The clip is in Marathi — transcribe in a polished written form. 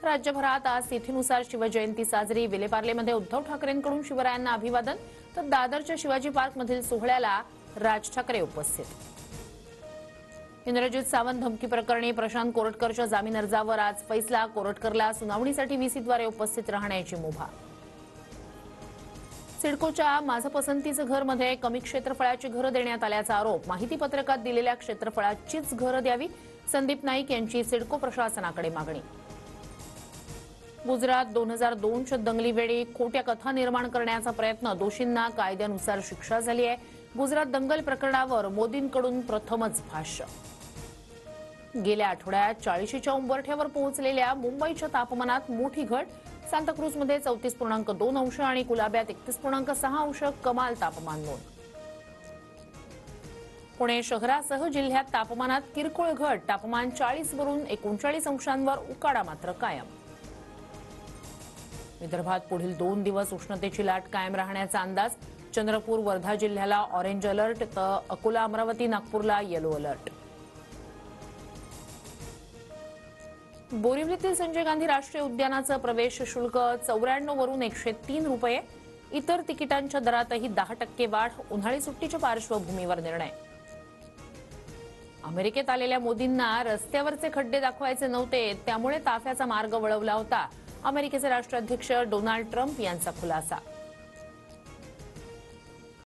राज्यभरात आज तिथीनुसार शिवजयंती साजरी। विलेपार्लेमध्ये उद्धव ठाकरेंकडून शिवरायांना अभिवादन, तर दादरच्या शिवाजी पार्कमधील सोहळ्याला राज ठाकरे उपस्थित। इंद्रजित सावंत धमकी प्रकरणी प्रशांत कोरटकरच्या जामीन अर्जावर आज फैसला। कोरटकरला सुनावणीसाठी व्हीसीद्वारे उपस्थित राहण्याची मुभा। सिडकोच्या माझं पसंतीचं घरमध्ये कमी क्षेत्रफळाची घरं देण्यात आल्याचा आरोप। माहिती पत्रकात दिलेल्या क्षेत्रफळाचीच घरं द्यावी, संदीप नाईक यांची सिडको प्रशासनाकडे मागणी। गुजरात 2002च्या दंगलीवेळी खोट्या कथा निर्माण करण्याचा प्रयत्न, दोषींना कायद्यानुसार शिक्षा झाली आहे। गुजरात दंगल प्रकरणावर मोदींकडून प्रथमच भाष्य। गेल्या आठवड्यात 40च्या उंबरठ्यावर पोहोचलेल्या मुंबईच्या तापमानात मोठी घट। सांताक्रूजमध्ये 34.2 अंश आणि कुलाब्यात 31.6 अंश कमाल तापमान नोंद। पुणे शहरासह जिल्ह्यात तापमानात किरकोळ घट, तापमान 40 वरून 39 अंशांवर उकाडा मात्र कायम। विदर्भात पुढील 2 दिवस उष्णतेची लाट कायम राहण्याचा अंदाज। चंद्रपूर वर्धा जिल्ह्याला ऑरेंज अलर्ट, तर अकोला अमरावती नागपूरला येलो अलर्ट। बोरिवलीतील संजय गांधी राष्ट्रीय उद्यानाचं प्रवेश शुल्क 94 वरून 103 रुपये। इतर तिकिटांच्या दरातही 10% वाढ। उन्हाळी सुट्टीच्या पार्श्वभूमीवर निर्णय। अमेरिकेत आलेल्या मोदींना रस्त्यावरचे खड्डे दाखवायचे नव्हते, त्यामुळे ताफ्याचा मार्ग वळवला होता। अमेरिकेचे राष्ट्राध्यक्ष डोनाल्ड ट्रम्प यांचा खुलासा।